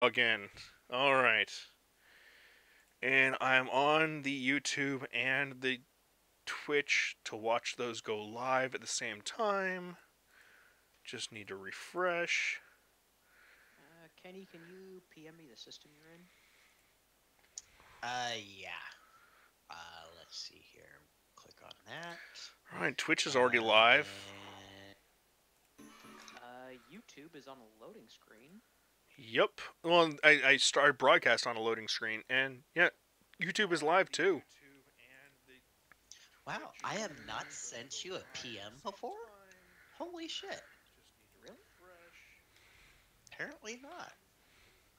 Again. Alright. And I'm on the YouTube and the Twitch to watch those go live at the same time. Just need to refresh. Kenny, can you PM me the system you're in? Yeah. Let's see here. Click on that. Alright, Twitch is already live. YouTube is on a loading screen. Yep. Well, I started broadcast on a loading screen, and yeah, YouTube is live too. Wow, I have not sent you a PM before? Holy shit. Really? Apparently not.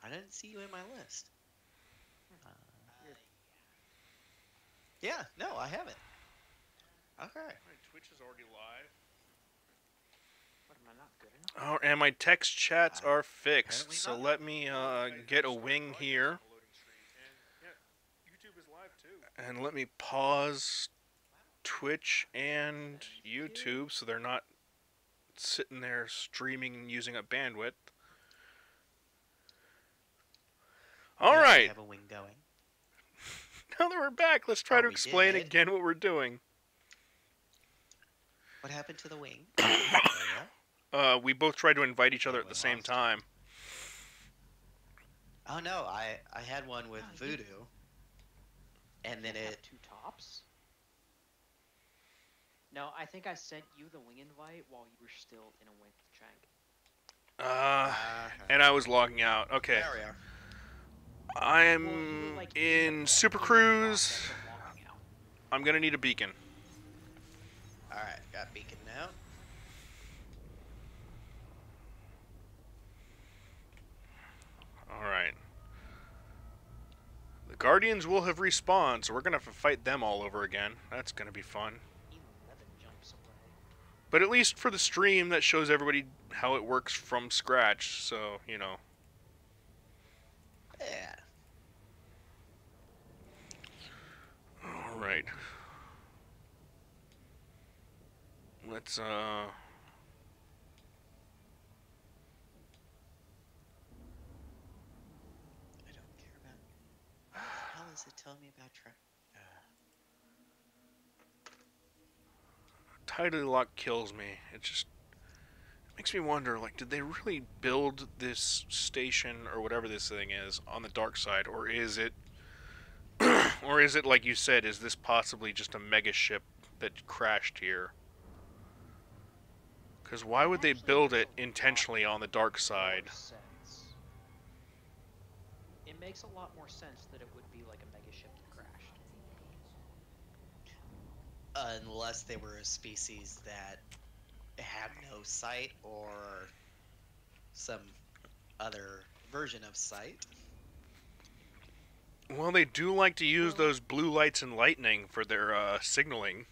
I didn't see you in my list. Yeah, no, I haven't. Okay. Twitch is already live. What, am I not good enough? Oh, and my text chats are fixed, apparently so not. let me get a wing here. And let me pause Twitch and YouTube so they're not sitting there streaming and using up bandwidth. Alright. Have a wing going. Now that we're back, let's try to we explain did. again what we're doing. What happened to the wing? We both tried to invite each other at the same time. Oh no, I had one with Voodoo. And then it... two tops? No, I think I sent you the wing invite while you were still in a wing with Shank. And I was logging out. Okay. There we are. I'm in Super Cruise. I'm gonna need a beacon. Alright, got beacon now. Alright. The Guardians will have respawned, so we're gonna have to fight them all over again. That's gonna be fun. 11 jumps away. But at least for the stream, that shows everybody how it works from scratch, so, you know. Yeah. Alright. Let's, I don't care about... What the hell is it telling me about track? Tidally Lock kills me. It just makes me wonder, like, did they really build this station, or whatever this thing is, on the dark side, or is it... or is it, like you said, is this possibly just a mega ship that crashed here? Because why would they build it intentionally on the dark side? It makes a lot more sense that it would be like a mega ship that crashed. Unless they were a species that had no sight or some other version of sight. Well, they do like to use those blue lights and lightning for their signaling.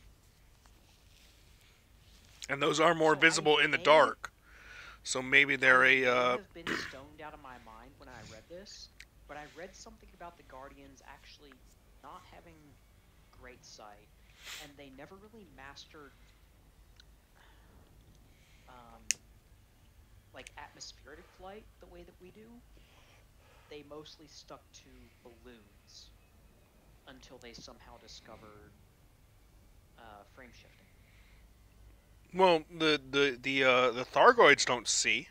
And those are more visible in the dark. So maybe they're I have been stoned out of my mind when I read this, but I read something about the Guardians actually not having great sight, and they never really mastered like atmospheric flight the way that we do. They mostly stuck to balloons until they somehow discovered frame shifting. well, the Thargoids don't see.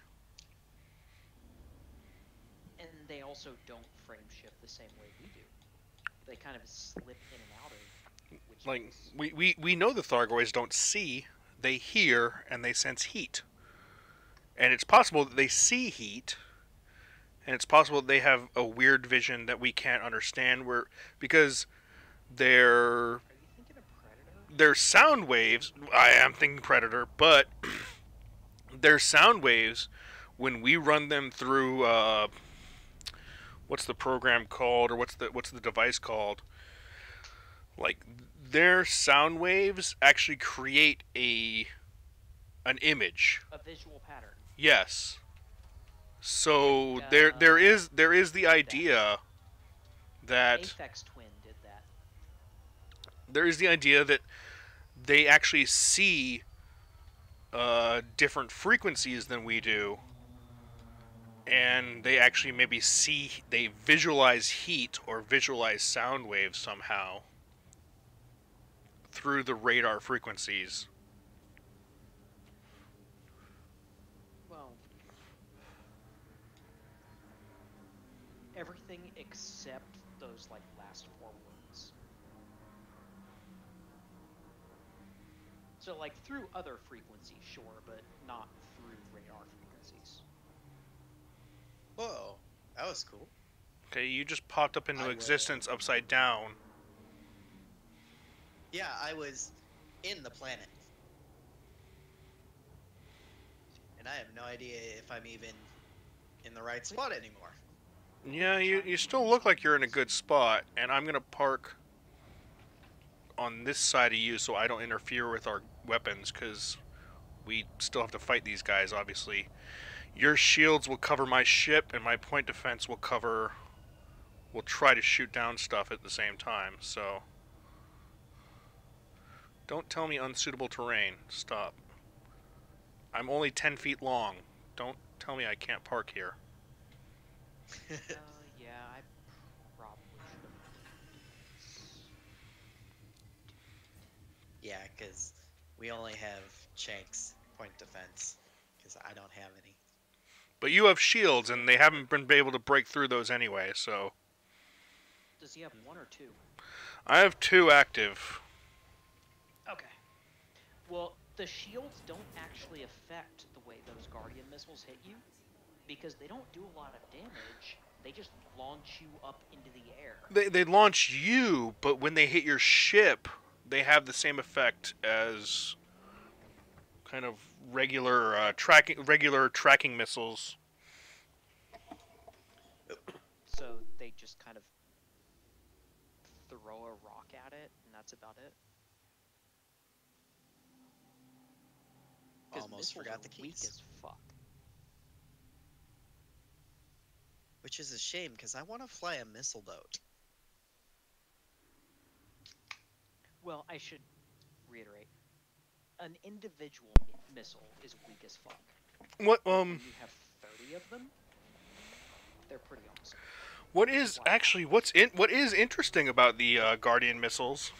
And they also don't frame shift the same way we do. They kind of slip in and out of which Like we know the Thargoids don't see. They hear and they sense heat. And it's possible that they see heat. And it's possible that they have a weird vision that we can't understand, because their sound waves, I am thinking Predator, but their sound waves, when we run them through, what's the program called, or what's the device called? Like, their sound waves actually create an image. a visual pattern. Yes. So there is the idea that Aphex Twin did that. There is the idea that they actually see different frequencies than we do, and they actually maybe they visualize heat or visualize sound waves somehow through the radar frequencies. Well, everything except those like last four words. So like through other frequencies, sure, but not through radar frequencies. Whoa, that was cool. Okay, you just popped up into existence upside down. Yeah, I was in the planet. And I have no idea if I'm even in the right spot anymore. Yeah, you still look like you're in a good spot, and I'm gonna park on this side of you so I don't interfere with our weapons, because we still have to fight these guys, obviously. Your shields will cover my ship, and my point defense will try to shoot down stuff at the same time, so... Don't tell me unsuitable terrain. Stop. I'm only 10 feet long. Don't tell me I can't park here. Yeah, I probably should have looked into this. Yeah, because we only have Shank's point defense, because I don't have any. But you have shields, and they haven't been able to break through those anyway, so... Does he have one or two? I have 2 active. Okay. Well, the shields don't actually affect the way those Guardian missiles hit you, because they don't do a lot of damage. They just launch you up into the air. They launch you, but when they hit your ship, they have the same effect as kind of regular tracking missiles. So they just kind of throw a rock at it, and that's about it. Almost forgot the weak keys. as fuck. Which is a shame, because I want to fly a missile boat. Well, I should reiterate. An individual missile is weak as fuck. What When you have 30 of them, they're pretty awesome. What is actually what is interesting about the Guardian missiles?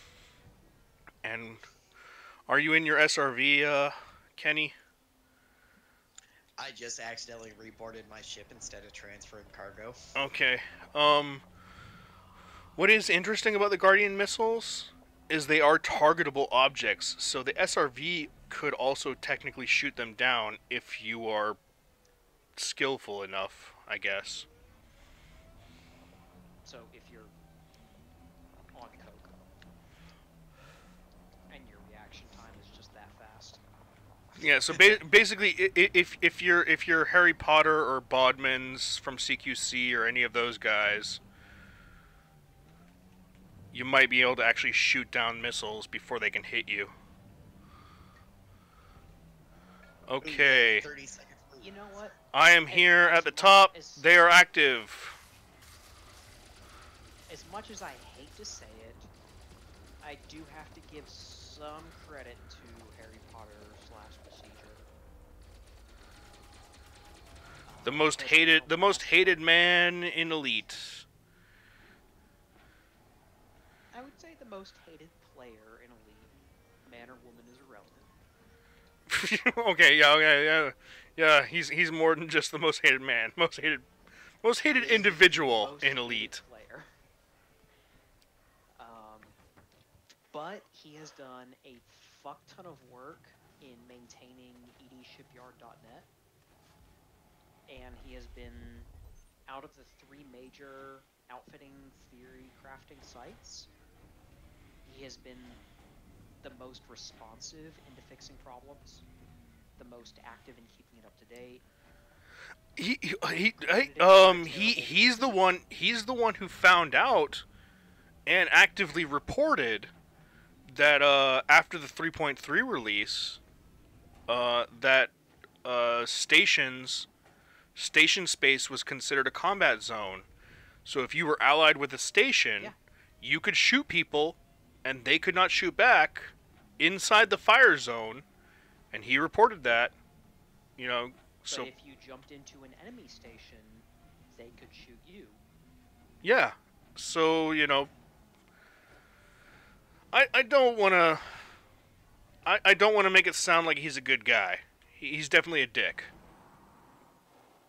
And are you in your SRV, Kenny? I just accidentally reboarded my ship instead of transferring cargo. Okay. What is interesting about the Guardian missiles is they are targetable objects, so the SRV could also technically shoot them down if you are skillful enough, I guess. So if you're on coke and your reaction time is just that fast. Yeah, so basically, if you're Harry Potter or Bodmans from CQC or any of those guys, you might be able to actually shoot down missiles before they can hit you. Okay. 30 seconds. You know what? I am here at the top. They are active. As much as I hate to say it, I do have to give some credit to Harry Potter / Procedure. The most hated man in Elite. I would say the most hated player in Elite, man or woman, is irrelevant. Okay, yeah. He's more than just the most hated man. Most hated individual in Elite. Player. But he has done a fuck ton of work in maintaining edshipyard.net, and he has been, out of the 3 major outfitting theory crafting sites, he has been the most responsive into fixing problems, the most active in keeping it up to date. He's the one who found out and actively reported that after the 3.3 release, that station space was considered a combat zone. So if you were allied with a station, you could shoot people, and they could not shoot back inside the fire zone. And he reported that, So but if you jumped into an enemy station they could shoot you. Yeah. So, I don't want to. I don't want to make it sound like he's a good guy. He's definitely a dick.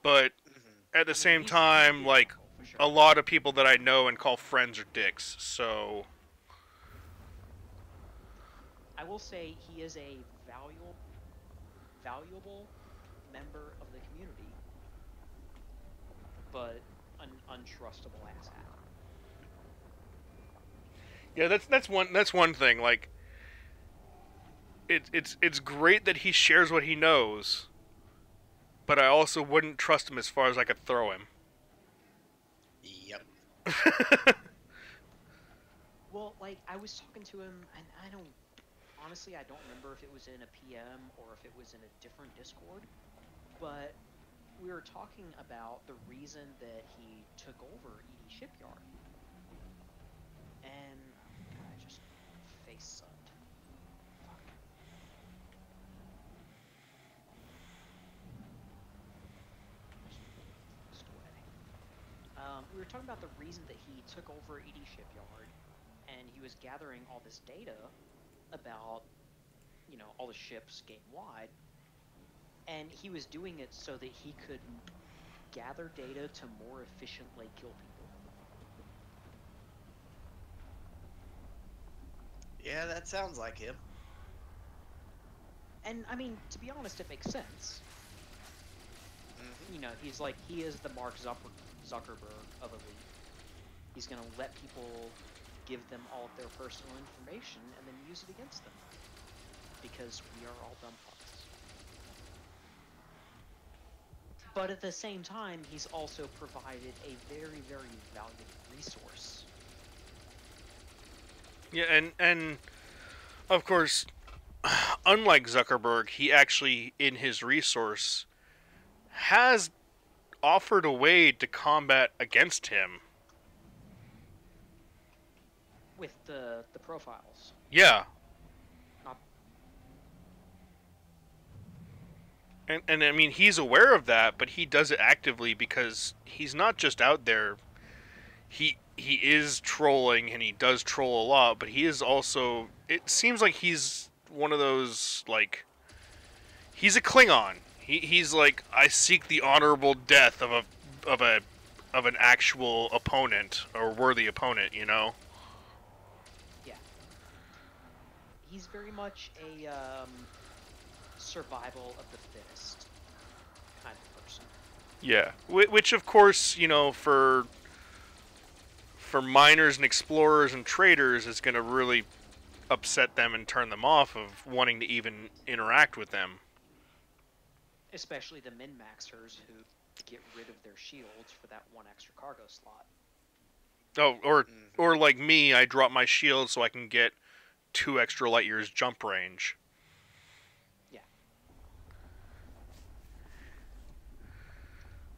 But Hmm. at the I mean, same he's a time, like, douchebag for sure. a lot of people that I know and call friends are dicks. So, I will say he is a valuable member of the community, but an untrustable asshat. yeah, that's one thing. Like, it's great that he shares what he knows, but I also wouldn't trust him as far as I could throw him. Yep. Well, like I was talking to him, and I don't honestly, I don't remember if it was in a PM or if it was in a different Discord, but we were talking about the reason that he took over ED Shipyard. And oh god, I just face subbed. Fuck. Just fuzzed away. We were talking about the reason that he took over ED Shipyard, and he was gathering all this data about, all the ships game wide, and he was doing it so that he could gather data to more efficiently kill people. Yeah, that sounds like him. And I mean, to be honest, it makes sense. Hmm. He is the Mark Zuckerberg of Elite. He's gonna let people give them all of their personal information and then use it against them because we are all dumb fucks. But at the same time, he's also provided a very, very valuable resource. Yeah, and of course, unlike Zuckerberg, he actually in his resource has offered a way to combat against him. With the profiles. Yeah, Not and I mean he's aware of that, but he does it actively because he's not just out there. He is trolling and he does troll a lot, but he is also. It seems like he's one of those like. He's a Klingon. He's like I seek the honorable death of a of an actual opponent or worthy opponent. yeah. He's very much a survival of the fittest kind of person. Yeah, which of course for miners and explorers and traders is going to really upset them and turn them off of wanting to even interact with them. Especially the min-maxers who get rid of their shields for that one extra cargo slot. Oh, or Hmm. like me, I drop my shield so I can get 2 extra light years jump range. Yeah.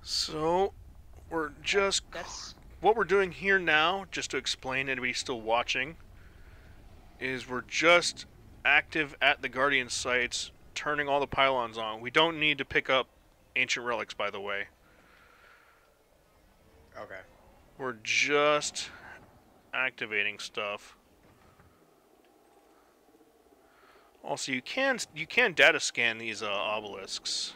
So we're just That's what we're doing here now, just to explain to anybody still watching, is we're just active at the Guardian sites, turning all the pylons on. We don't need to pick up ancient relics, by the way. Okay. We're just activating stuff. Also, you can data scan these obelisks.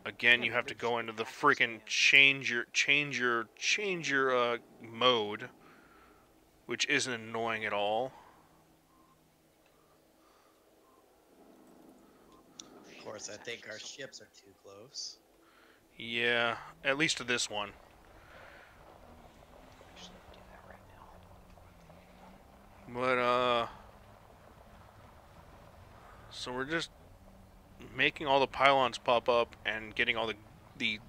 Again, yeah, you but have to they're just go into the passive freaking scans. change your mode, which isn't annoying at all. Oh Of shit, course, I there's think actually our something. ships are too close. Yeah, at least to this one. I'm actually gonna do that right now. But so we're just making all the pylons pop up and getting all the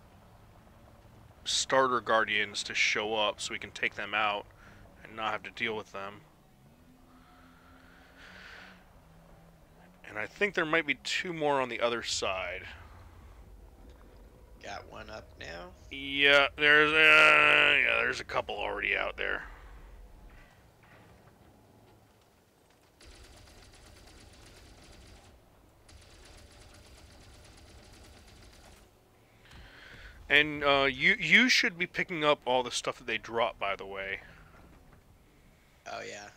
starter guardians to show up so we can take them out and not have to deal with them. And I think there might be 2 more on the other side. Got one up now. There's a couple already out there. And you should be picking up all the stuff that they drop, by the way. Oh yeah,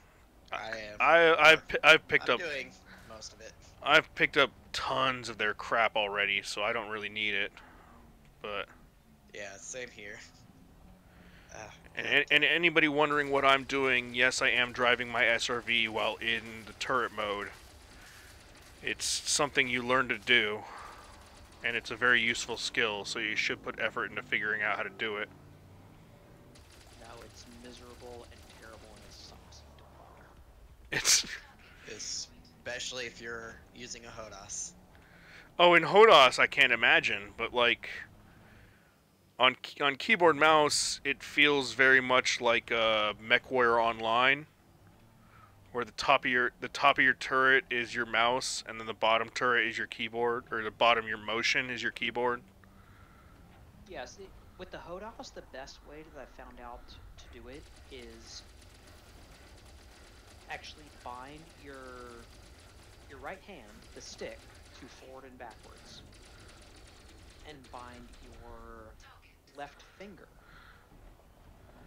I am. I've picked I'm up doing most of it. I've picked up tons of their crap already, so I don't really need it. But Yeah, same here. and anybody wondering what I'm doing, yes, I am driving my SRV while in the turret mode. It's something you learn to do, and it's a very useful skill, so you should put effort into figuring out how to do it. No, it's miserable and terrible and it sucks. Don't bother. It's Especially if you're using a Hodas. oh, in Hodas I can't imagine, but like on keyboard mouse, it feels very much like MechWarrior Online, where the top of your turret is your mouse, and then the bottom turret is your keyboard, or the bottom of your motion is your keyboard. Yes, with the Hodos, the best way that I found out to do it is actually bind your right hand, the stick, to forward and backwards, and bind your left finger,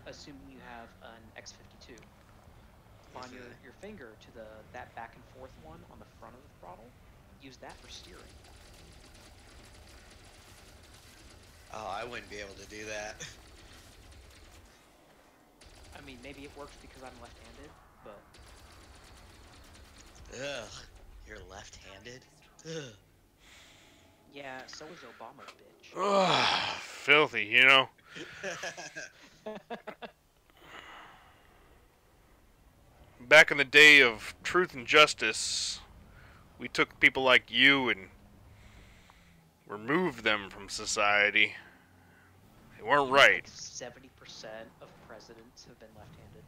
assuming you have an X52. Bind your finger to that back and forth one on the front of the throttle. Use that for steering. Oh, I wouldn't be able to do that. I mean, maybe it works because I'm left-handed, but... Ugh, you're left-handed? Ugh. Yeah, so is Obama, bitch. Ugh, filthy, you know? Back in the day of truth and justice, we took people like you and removed them from society. They weren't right. Like 70% of presidents have been left-handed.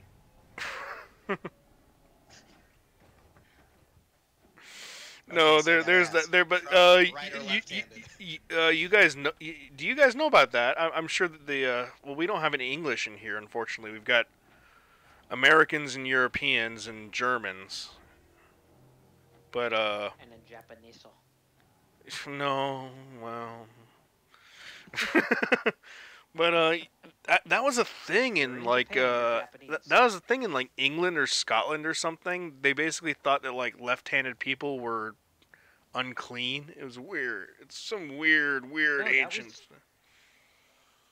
No, Okay, so there's I that asked, there, but right or left-handed? you guys know? Do you guys know about that? I'm sure that well, we don't have any English in here, unfortunately. We've got Americans and Europeans and Germans, but And in Japanese. no, well, but that was a thing You're in in like Japan, you're Japanese. that was a thing in like England or Scotland or something. They basically thought that like left-handed people were unclean. It was weird. It's some weird No, ancient.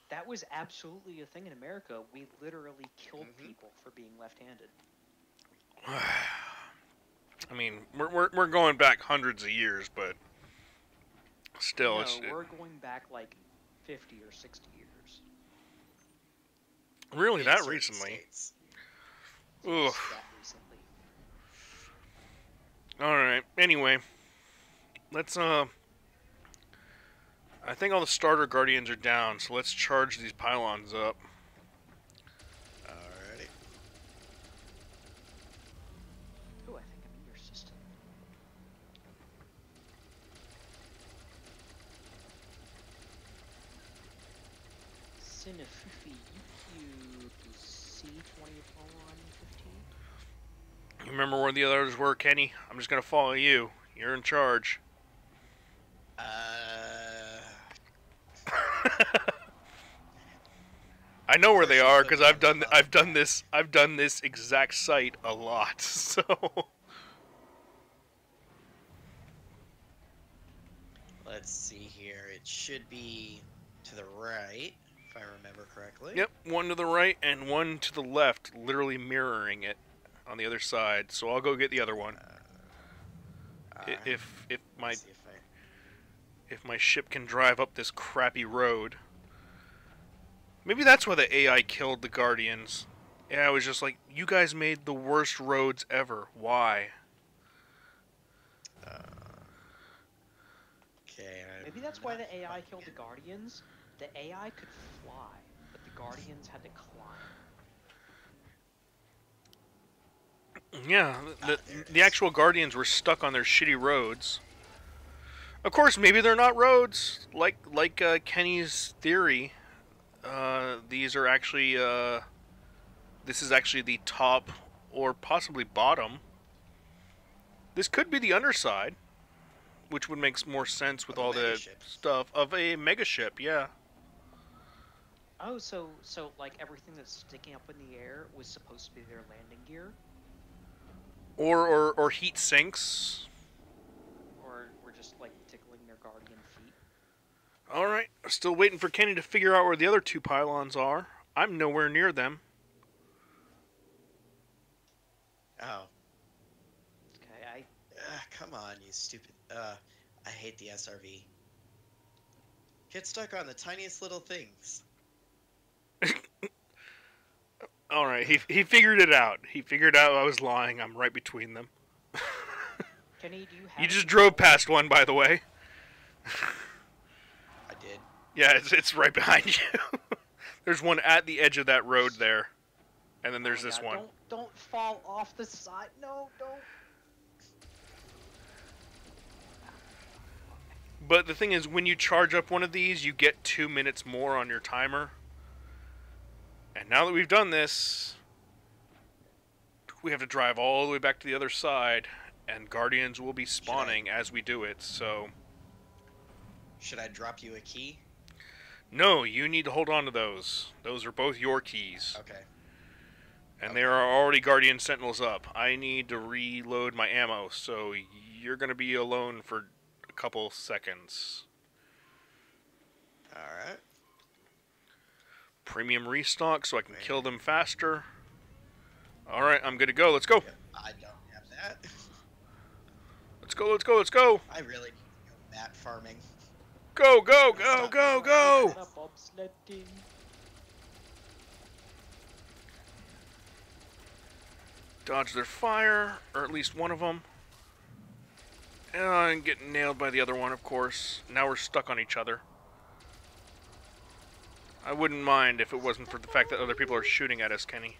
That was absolutely a thing in America. We literally killed people for being left-handed. I mean, we're going back hundreds of years, but still, No, we're going back like 50 or 60 years. Really In that certain recently. states. Ugh. That recently. All right. Anyway, let's I think all the starter guardians are down, so let's charge these pylons up. Alrighty. Ooh, I think I'm in your system. Cinefufi UQ C2415. You remember where the others were, Kenny? I'm just gonna follow you. You're in charge. I know where they are because I've done this exact site a lot. So let's see here. It should be to the right, if I remember correctly. yep, one to the right and one to the left, literally mirroring it on the other side. So I'll go get the other one. If my Let's see if my ship can drive up this crappy road. Maybe that's why the AI killed the Guardians. Yeah, I was just like, you guys made the worst roads ever. Why? Okay. Maybe that's why the AI killed the Guardians. The AI could fly, but the Guardians had to climb. Yeah, the actual Guardians were stuck on their shitty roads. Of course, maybe they're not roads. Like Kenny's theory. These are actually, this is actually the top or possibly bottom. This could be the underside, which would make more sense with all the stuff of a mega ship, yeah. Oh, so like everything that's sticking up in the air was supposed to be their landing gear, Or heat sinks. or we're just like tickling their guardian feet. All right, still waiting for Kenny to figure out where the other two pylons are. I'm nowhere near them. Oh, Okay, come on, you stupid. I hate the SRV. Get stuck on the tiniest little things. All right, he figured it out. He figured out I was lying. I'm right between them. Kenny, do you have? You just any drove knowledge- past one, by the way. I did. Yeah, it's right behind you. There's one at the edge of that road there, and then there's Oh, this yeah, one. Don't fall off the side. No, don't. But the thing is, when you charge up one of these, you get 2 minutes more on your timer. And now that we've done this, we have to drive all the way back to the other side, and Guardians will be spawning as we do it, so... Should I drop you a key? No, you need to hold on to those. Those are both your keys. Okay. And there are already Guardian Sentinels up. I need to reload my ammo, so you're going to be alone for a couple seconds. Alright. Premium restock so I can kill them faster. Alright, I'm good to go. Let's go. Yep, I don't have that. Let's go, let's go, let's go. I really need to go mat farming. Go, go, go, go, go. Bobsledding. Dodge their fire, or at least one of them. And get nailed by the other one, of course. Now we're stuck on each other. I wouldn't mind if it wasn't for the fact that other people are shooting at us, Kenny.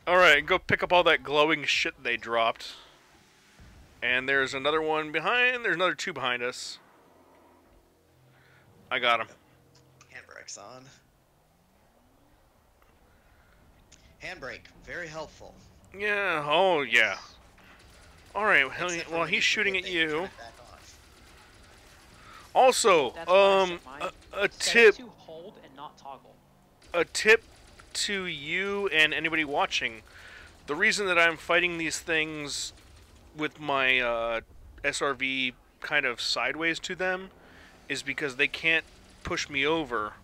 Alright, go pick up all that glowing shit they dropped. And there's another one behind. There's another two behind us. I got him. Handbrake's on. Handbrake, very helpful. Yeah, oh yeah. Alright, Except for well when he's you shooting forget at that you you. turn it back off. Also, That's why I set mine. a Set it tip to hold and not toggle. to you and anybody watching. The reason that I'm fighting these things with my SRV kind of sideways to them is because they can't push me over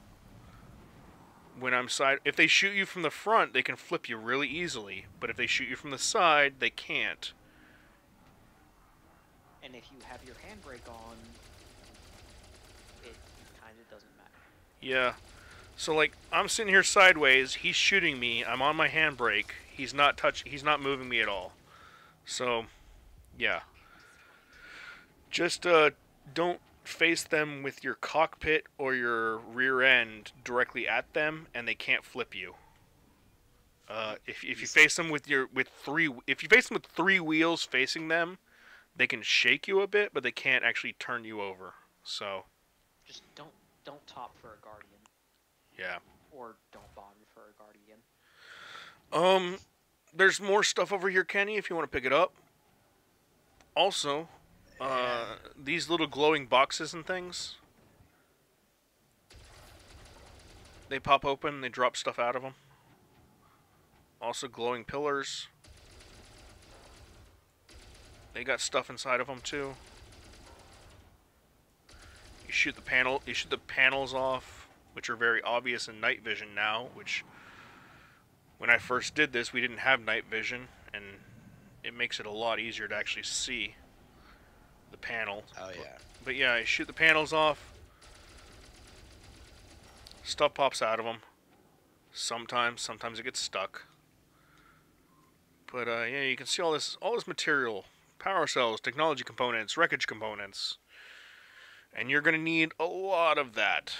when I'm side. If they shoot you from the front, they can flip you really easily, but if they shoot you from the side, they can't. And if you have your handbrake on, it kind of doesn't matter. Yeah. So like I'm sitting here sideways, he's shooting me, I'm on my handbrake. He's not moving me at all. So, yeah. Just don't face them with your cockpit or your rear end directly at them, and they can't flip you. If you face them with three wheels facing them, they can shake you a bit, but they can't actually turn you over. So, Just don't top for a guardian, yeah. or don't bottom for a guardian. There's more stuff over here, Kenny, if you want to pick it up. Also, these little glowing boxes and things, they pop open, they drop stuff out of them. Also glowing pillars. They got stuff inside of them too. You shoot the panels off, which are very obvious in night vision now, which when I first did this, we didn't have night vision, and it makes it a lot easier to actually see the panel. Oh yeah. But yeah, I shoot the panels off. Stuff pops out of them. Sometimes it gets stuck. But yeah, you can see all this material, power cells, technology components, wreckage components, and you're gonna need a lot of that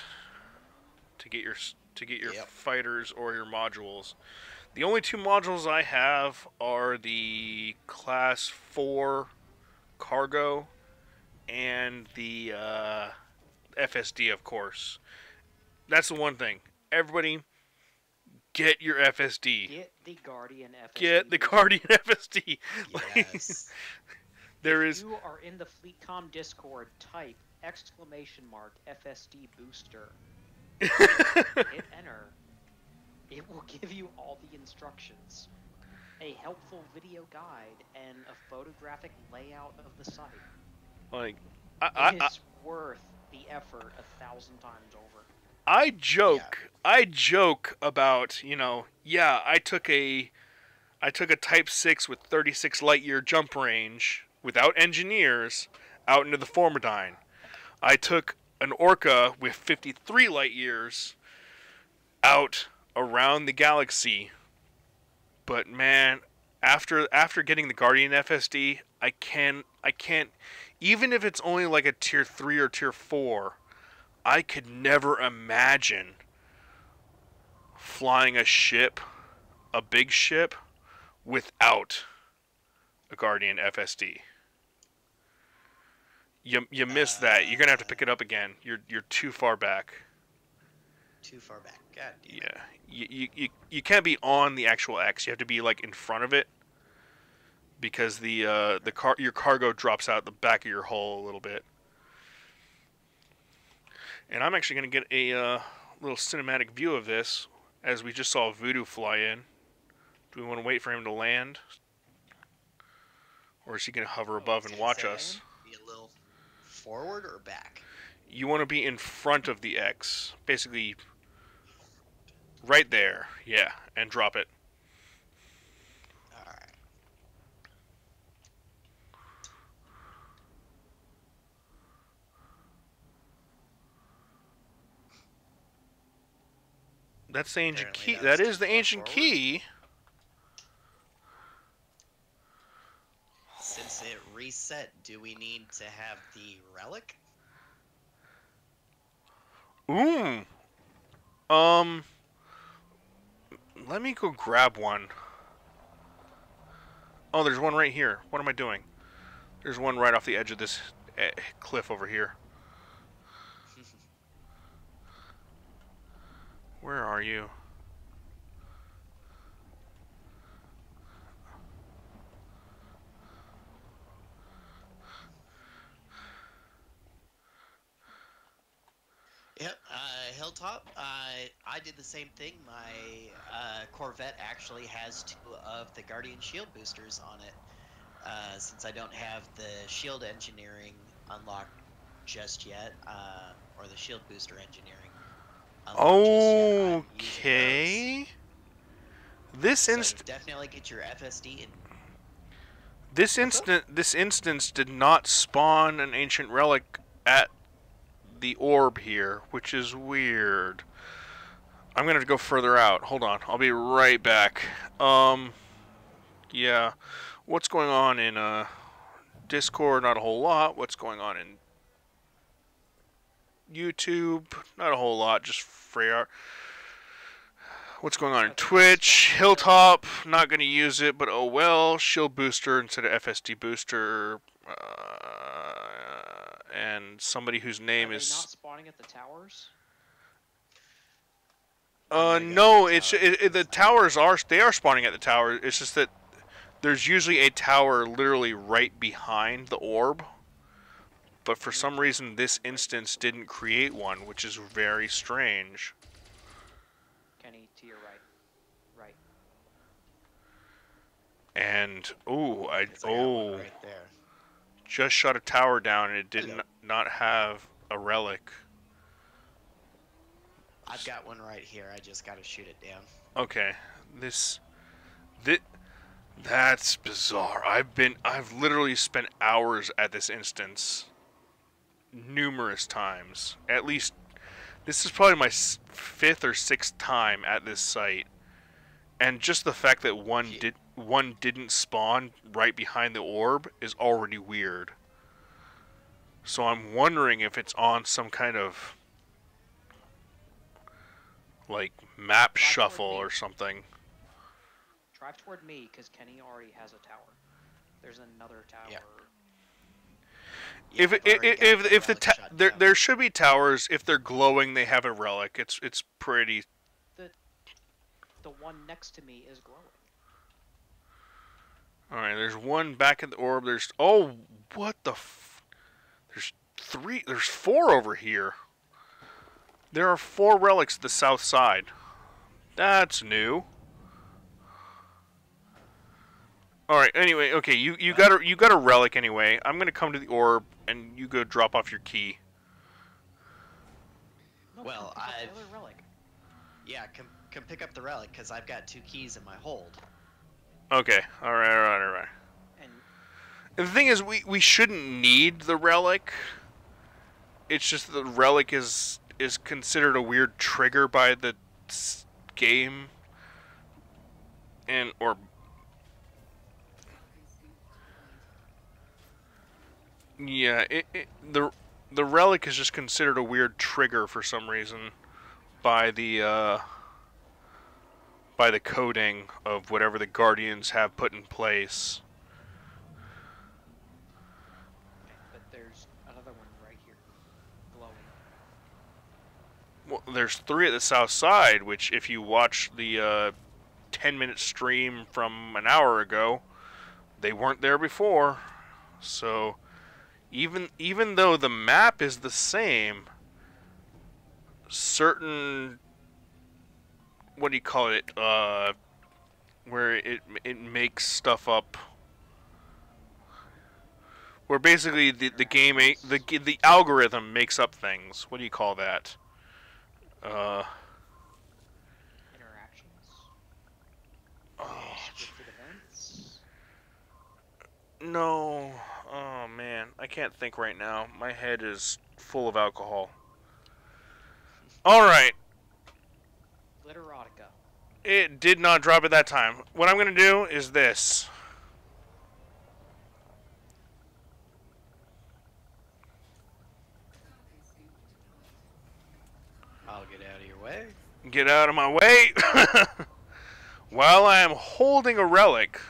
to get your Yep. fighters or your modules. The only two modules I have are the Class 4 cargo and the FSD, of course. That's the one thing. Everybody, get your FSD. Get the guardian FSD. Get the Guardian FSD. Yes. There If is. you are in the FleetCom Discord, type !FSD booster. Hit enter. It will give you all the instructions, a helpful video guide, and a photographic layout of the site. Like, It is worth the effort 1,000 times over. I joke about, yeah, I took a Type 6 with 36 light year jump range without engineers out into the Formidine. I took an Orca with 53 light years out around the galaxy. But man, after getting the Guardian FSD, I can't even if it's only like a tier 3 or tier 4, I could never imagine flying a ship, a big ship, without a Guardian FSD. You missed that. You're gonna have to pick it up again. You're too far back. Too far back. God damn it. Yeah. You can't be on the actual X. You have to be like in front of it because your cargo drops out the back of your hull a little bit. And I'm actually gonna get a little cinematic view of this as we just saw Voodoo fly in. Do we want to wait for him to land? Or is he going to hover above and watch us? Be a little forward or back? You want to be in front of the X. Basically, right there. Yeah, and drop it. Alright. That's the ancient Apparently key. that's That is too the far ancient forward. key. Since it reset, do we need to have the relic? Let me go grab one. Oh, there's one right here. What am I doing? There's one right off the edge of this cliff over here. Where are you? Yep, Hilltop. I did the same thing. My Corvette actually has 2 of the Guardian Shield boosters on it. Since I don't have the shield engineering unlocked just yet, or the shield booster engineering unlocked just yet, I'm using Okay. those. So definitely get your FSD and This instance did not spawn an ancient relic at the orb here, which is weird. I'm gonna have to go further out. Hold on, I'll be right back. Yeah, what's going on in Discord? Not a whole lot. What's going on in YouTube? Not a whole lot. Just Freyar. What's going on in Twitch? Hilltop, not going to use it, but oh well. Shield booster instead of FSD booster. And somebody whose name is... not spawning at the towers? No, the towers are spawning at the tower. It's just that there's usually a tower literally right behind the orb. But for some reason, this instance didn't create one, which is very strange. Kenny, to your right. Right. And right there. Just shot a tower down and it did not have a relic. I've got one right here. I just got to shoot it down. Okay, that's bizarre. I've literally spent hours at this instance, numerous times. At least, this is probably my 5th or 6th time at this site, and just the fact that one didn't spawn right behind the orb is already weird. So I'm wondering if it's on some kind of like map shuffle or something. Drive toward me, because Kenny already has a tower. There's another tower. Yeah. There should be towers. If they're glowing, they have a relic. It's pretty. The one next to me is glowing. Alright, there's one back at the orb. There's... Oh, what the There's three... There's four over here. There are 4 relics at the south side. That's new. Alright, anyway, okay, you got a relic anyway. I'm gonna come to the orb and you go drop off your key. No, Well, come pick up I've- the other relic. Yeah, come pick up the relic, because I've got 2 keys in my hold. Okay, alright. And And the thing is, we shouldn't need the relic. It's just the relic is considered a weird trigger by the game. Or yeah, the relic is just considered a weird trigger for some reason by the coding of whatever the Guardians have put in place. but there's another one right here, glowing. Well, there's 3 at the south side, which if you watch the 10-minute stream from an hour ago, they weren't there before. So even though the map is the same, certain, what do you call it, where it makes stuff up, where basically the game, the algorithm makes up things. What do you call that? Interactions. Oh, Scripted events. no. Oh man, I can't think right now. My head is full of alcohol. Alright. Literotica. It did not drop it that time. What I'm going to do is this. I'll get out of your way. Get out of my way. While I am holding a relic.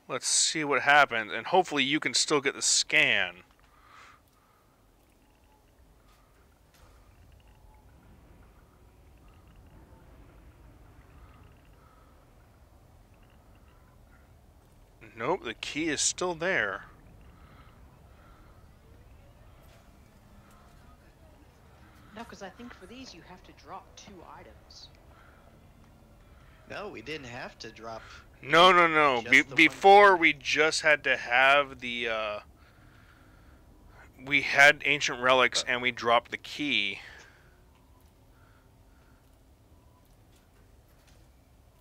Let's see what happens. And hopefully you can still get the scan. Nope, the key is still there. No, because I think for these you have to drop 2 items. No, we didn't have to drop. No. Just the one Before we just had to have the we had ancient relics and we dropped the key.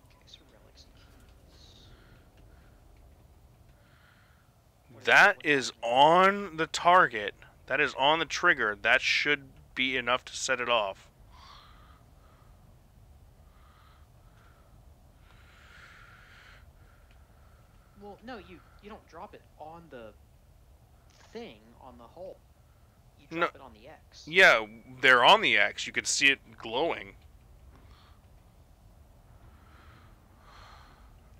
Okay, so relics and keys. That is on the target. That is on the trigger. That should be enough to set it off. Well, no, you don't drop it on the thing on the hole. You drop it on the X. Yeah, they're on the X. You can see it glowing.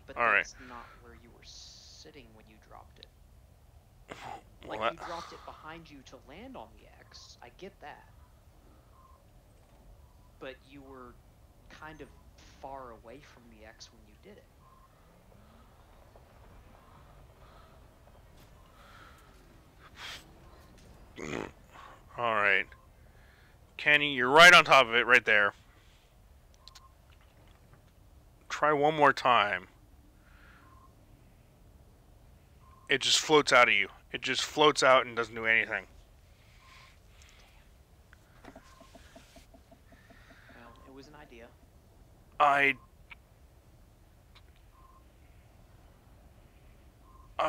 But All right. that's not where you were sitting when you dropped it. Like, Well, you dropped it behind you to land on the X. I get that. But you were kind of far away from the X when you did it. Alright. Kenny, you're right on top of it, right there. Try one more time. It just floats out of you. It just floats out and doesn't do anything. Well, it was an idea. I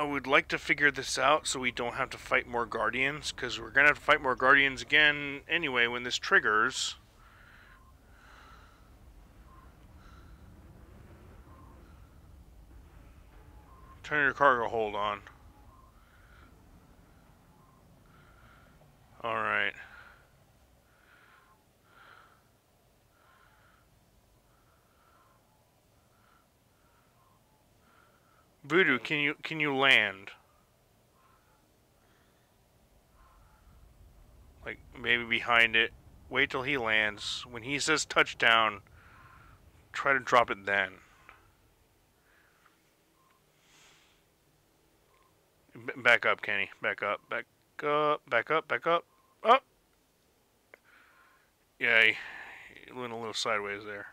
would like to figure this out so we don't have to fight more Guardians, because we're going to have to fight more Guardians again anyway when this triggers. Turn your cargo hold on. Alright. Voodoo, can you land? Like maybe behind it. Wait till he lands. When he says touchdown, try to drop it then. Back up, Kenny. Back up. Back up. Back up. Back up. Up. Yeah, you went a little sideways there.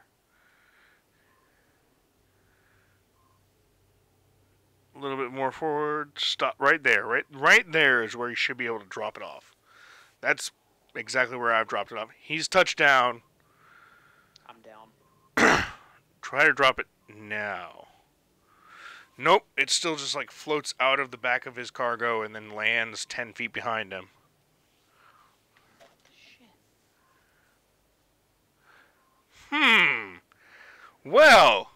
A little bit more forward. Stop right there. Right there is where you should be able to drop it off. That's exactly where I've dropped it off. He's touched down. I'm down. Try to drop it now. Nope, it still just like floats out of the back of his cargo and then lands 10 feet behind him. Shit. Well,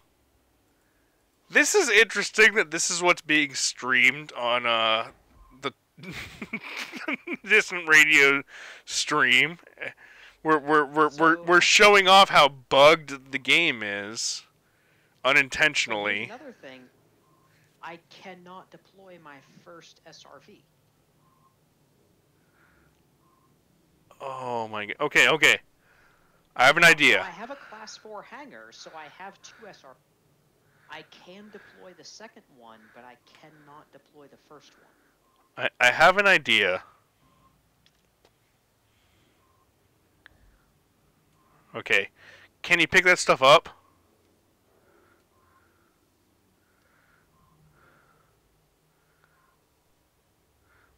this is interesting that this is what's being streamed on the Distant Radio stream. We're showing off how bugged the game is unintentionally. Another thing, I cannot deploy my first SRV. Oh my god. Okay. I have an idea. I have a class 4 hangar, so I have 2 SRV. I can deploy the second one, but I cannot deploy the first one. I have an idea. Okay. Can you pick that stuff up?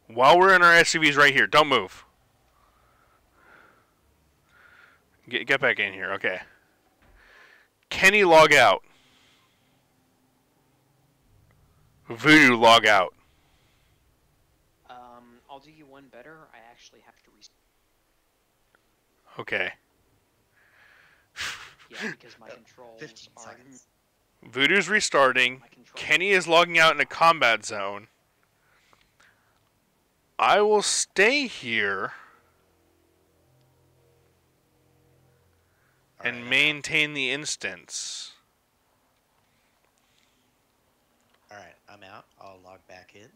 While we're in our SUVs right here, don't move. Get back in here, okay. Can he log out? Voodoo, log out. I'll do you one better. I actually have to restart. Okay. Yeah, because my controls 15 are... seconds. Voodoo's restarting. Kenny is logging out in a combat zone. I will stay here and maintain the instance. Alright, I'm out. I'll log back in.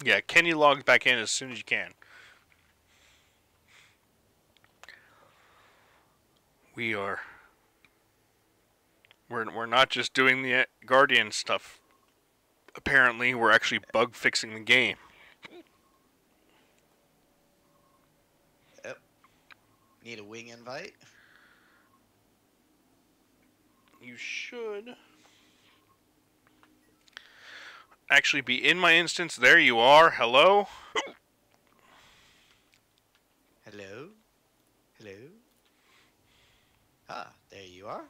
Yeah, Kenny logs back in as soon as you can. We're not just doing the Guardian stuff. Apparently, we're actually bug fixing the game. Yep. Need a wing invite? You should actually be in my instance. There you are. Hello? Hello? Hello? Ah, there you are.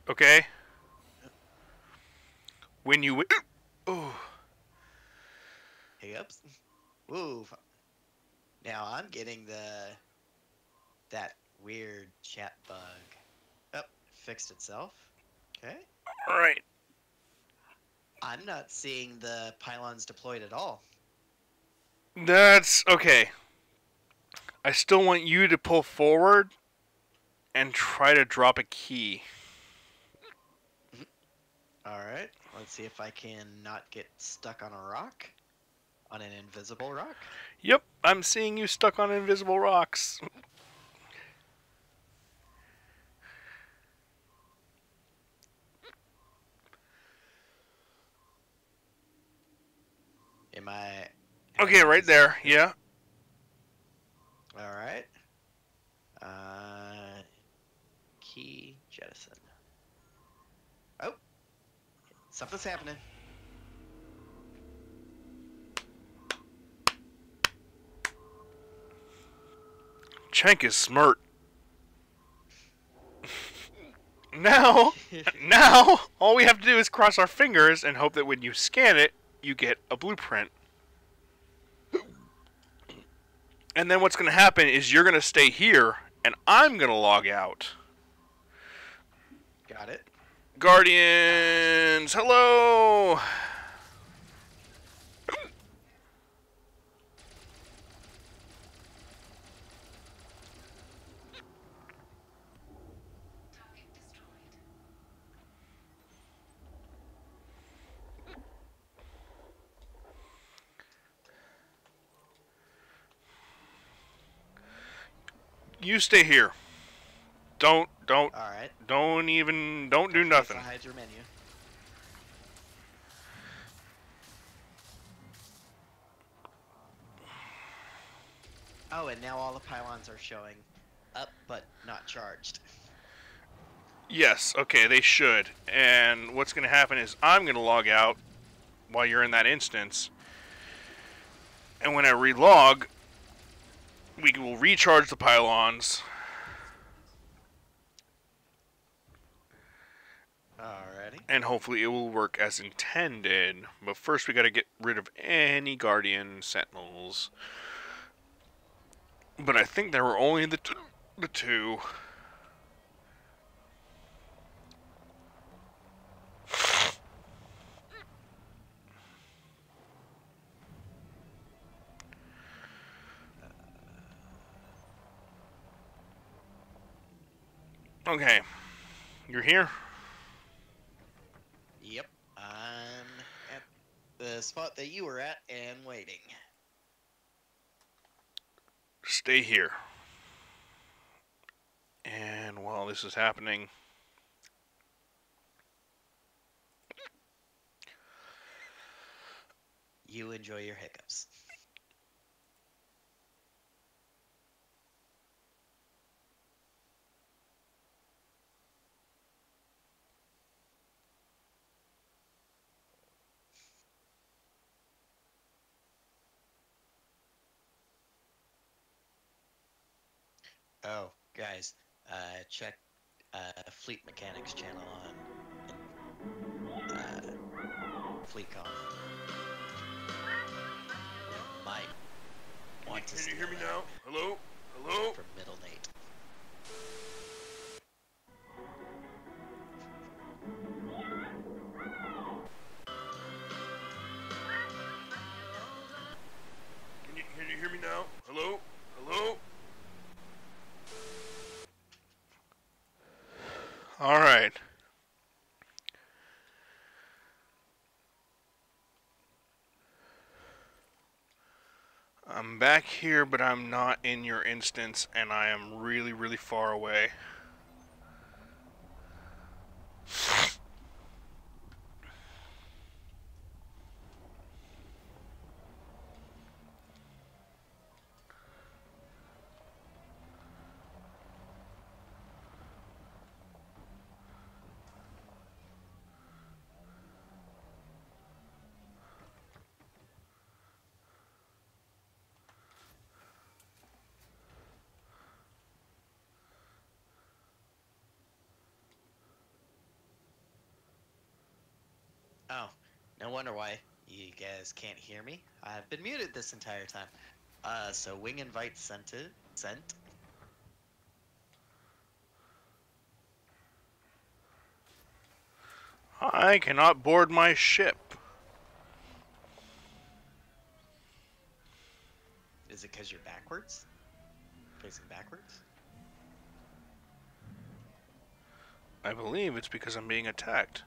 Okay. When you... Oh. Hiccups? Woo. Now I'm getting that weird chat bug. Oh, fixed itself. Okay. Alright. I'm not seeing the pylons deployed at all. That's... Okay. I still want you to pull forward and try to drop a key. Alright, let's see if I can not get stuck on a rock. On an invisible rock. Yep, I'm seeing you stuck on invisible rocks. Am I... Okay, right there, yeah. Alright. Key jettison. Oh! Something's happening. Chank is smart. Now, all we have to do is cross our fingers and hope that when you scan it, you get a blueprint. And then what's going to happen is you're going to stay here, and I'm going to log out. Got it. Guardians, hello! You stay here. Don't Don't All right. don't do Don't forget nothing. to hide your menu. Oh, and now all the pylons are showing up but not charged. Yes, okay, they should. And what's going to happen is I'm going to log out while you're in that instance. And when I relog, we will recharge the pylons. Alrighty. And hopefully it will work as intended. But first we got to get rid of any Guardian Sentinels. But I think there were only the two. Okay. You're here? Yep. I'm at the spot that you were at and waiting. Stay here. And while this is happening, You enjoy your hiccups. Oh, guys, check Fleet Mechanics channel on FleetCom. We might want to can you steal hear me that now? Hello? Hello? from Middle Nate. Can you hear me now? Hello? Hello? All right. I'm back here, but I'm not in your instance, and I am really, really far away. Oh, no wonder why you guys can't hear me. I've been muted this entire time. So wing invite sent. I cannot board my ship. Is it because you're backwards? Facing backwards? I believe it's because I'm being attacked.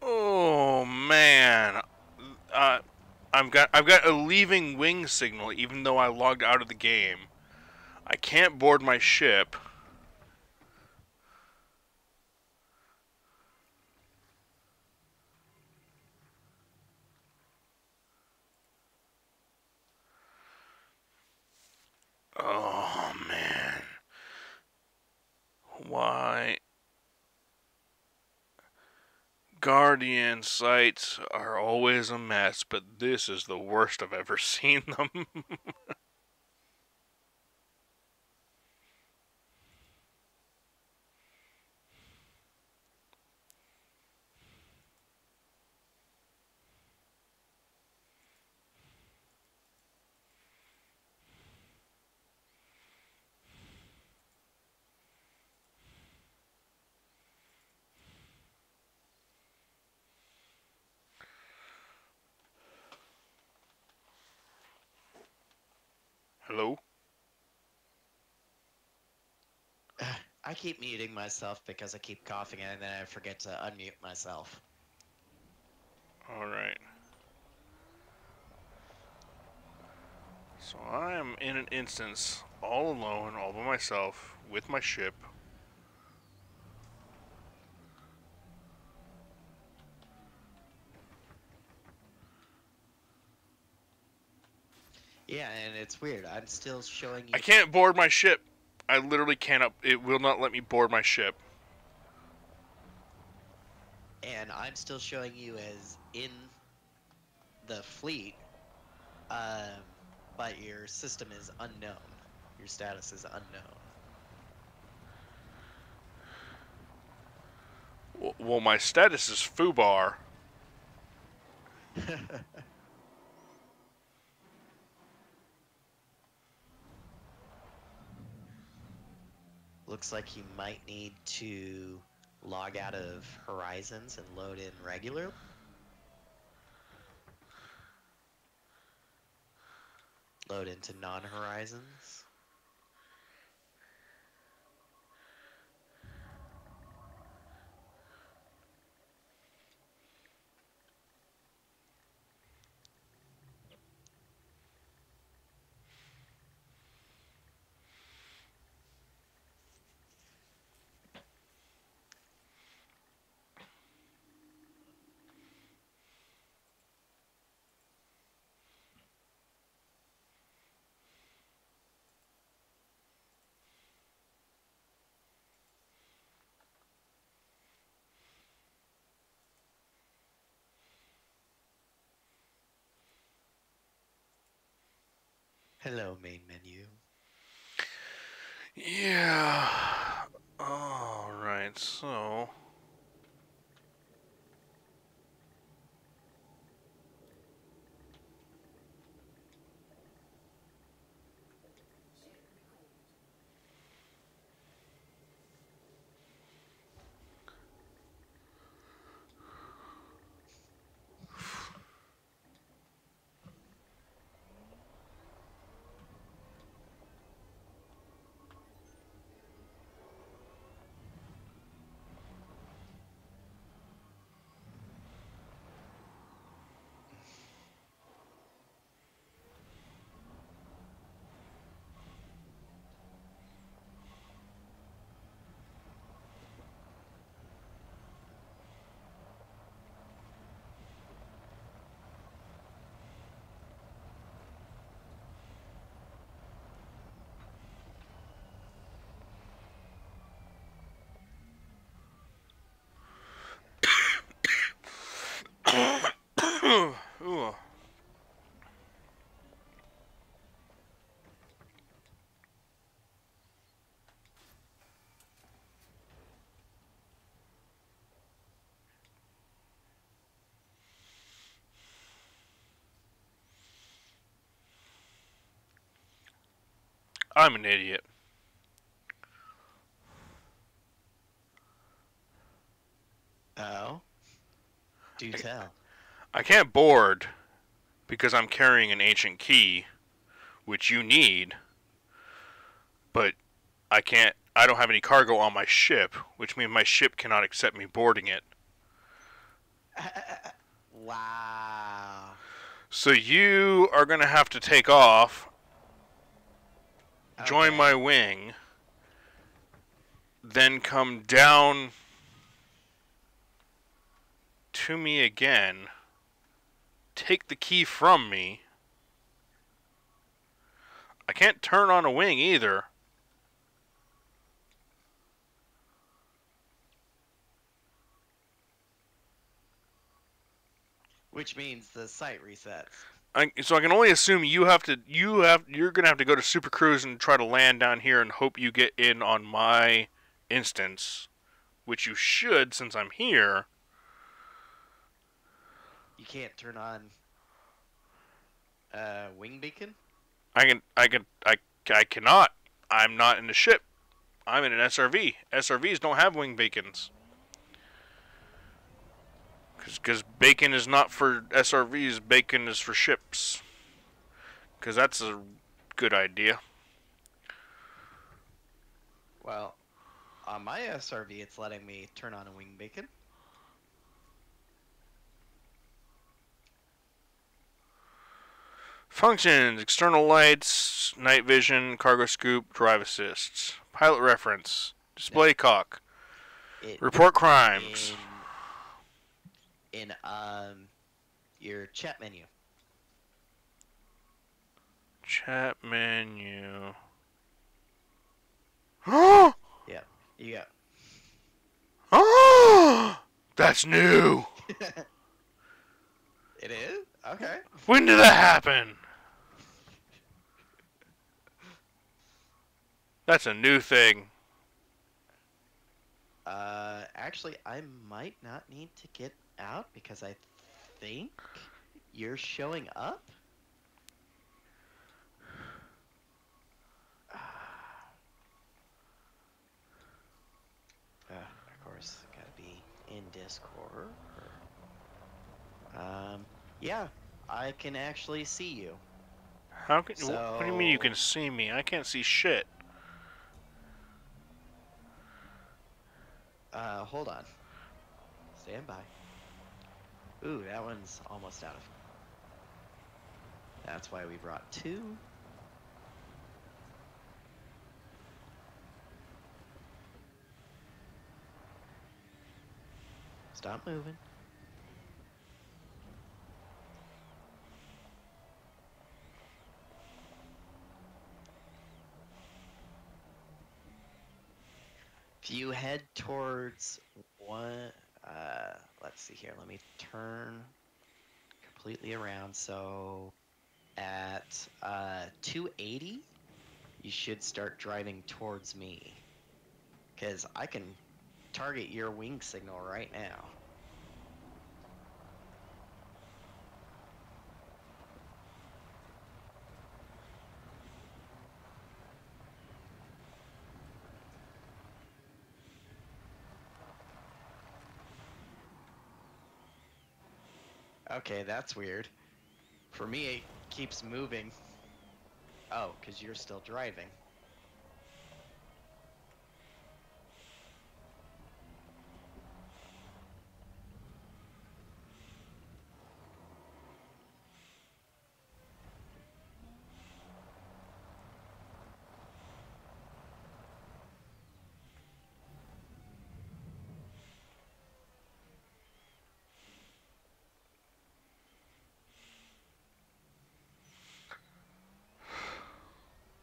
Oh man, I've got a leaving wing signal even though I logged out of the game. I can't board my ship. Oh man, why? Guardian sites are always a mess, but this is the worst I've ever seen them. Hello? I keep muting myself because I keep coughing and then I forget to unmute myself. Alright. So I am in an instance, all alone, all by myself, with my ship. Yeah, and it's weird. I'm still showing you. I can't board my ship. I literally cannot. It will not let me board my ship. And I'm still showing you as in the fleet, but your system is unknown. Your status is unknown. Well, my status is foobar. Looks like you might need to log out of Horizons and load in regular. Load into non-Horizons. Hello, main menu. Yeah. Alright, so. Ooh. I'm an idiot. Oh? Do tell. I can't board because I'm carrying an ancient key, which you need, but I can't. I don't have any cargo on my ship, which means my ship cannot accept me boarding it. Wow. So you are going to have to take off, join Okay. my wing, then come down to me again, take the key from me. I can't turn on a wing either. Which means the site resets. So I can only assume you're gonna have to go to Super Cruise and try to land down here and hope you get in on my instance, which you should since I'm here. You can't turn on wing beacon? I cannot. I'm not in the ship. I'm in an SRV. SRVs don't have wing beacons. Because bacon is not for SRVs, bacon is for ships. Because good idea. Well, on my SRV, it's letting me turn on a wing beacon. Functions: external lights, night vision, cargo scoop, drive assists, pilot reference, display cock, report crimes. In your chat menu. Chat menu. Oh! Yeah, you got. Oh! That's new. It is? Okay. When did that happen? That's a new thing. Actually, I might not need to get out because I think you're showing up. Of course, gotta be in Discord. Yeah, I can actually see you. How can? What do you mean you can see me? I can't see shit. Hold on. Stand by. Ooh, that one's almost out of. That's why we brought two. Stop moving. If you head towards one, let's see here. Let me turn completely around. So at 280, you should start driving towards me. Because I can target your wing signal right now. Okay, that's weird. For me, it keeps moving. Oh, because you're still driving.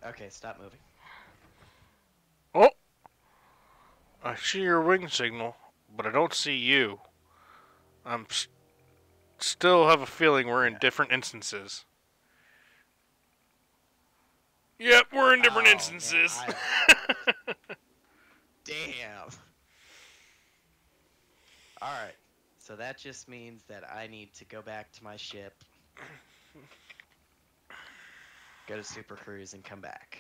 Okay, stop moving. Oh! I see your wing signal, but I don't see you. I'm still have a feeling we're in different instances. Yep, we're in different instances. Man, damn. Alright, so that just means that I need to go back to my ship, go to Super Cruise, and come back.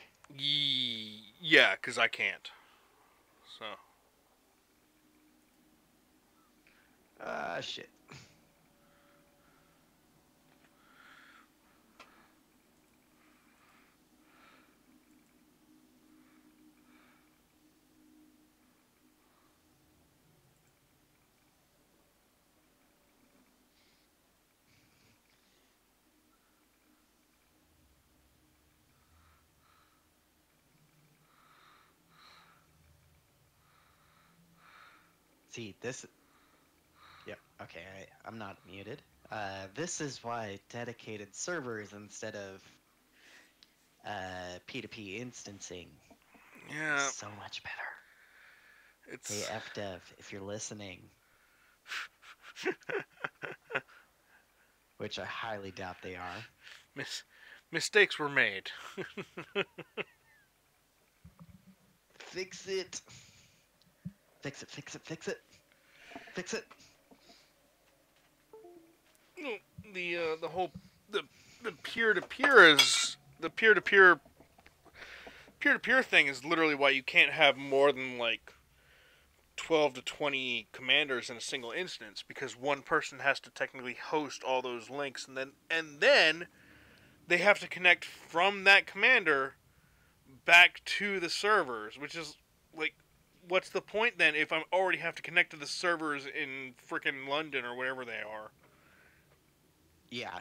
Yeah, because I can't. So. Shit. See, this... Yep, okay, I'm not muted. This is why dedicated servers instead of P2P instancing is so much better. Hey, FDev, if you're listening, which I highly doubt they are. Mistakes were made. Fix it. Fix it, fix it, fix it. Fix it. The whole the peer-to-peer is the peer-to-peer thing is literally why you can't have more than like 12 to 20 commanders in a single instance, because one person has to technically host all those links, and then they have to connect from that commander back to the servers, which is like, what's the point then if I already have to connect to the servers in frickin' London or wherever they are? Yeah.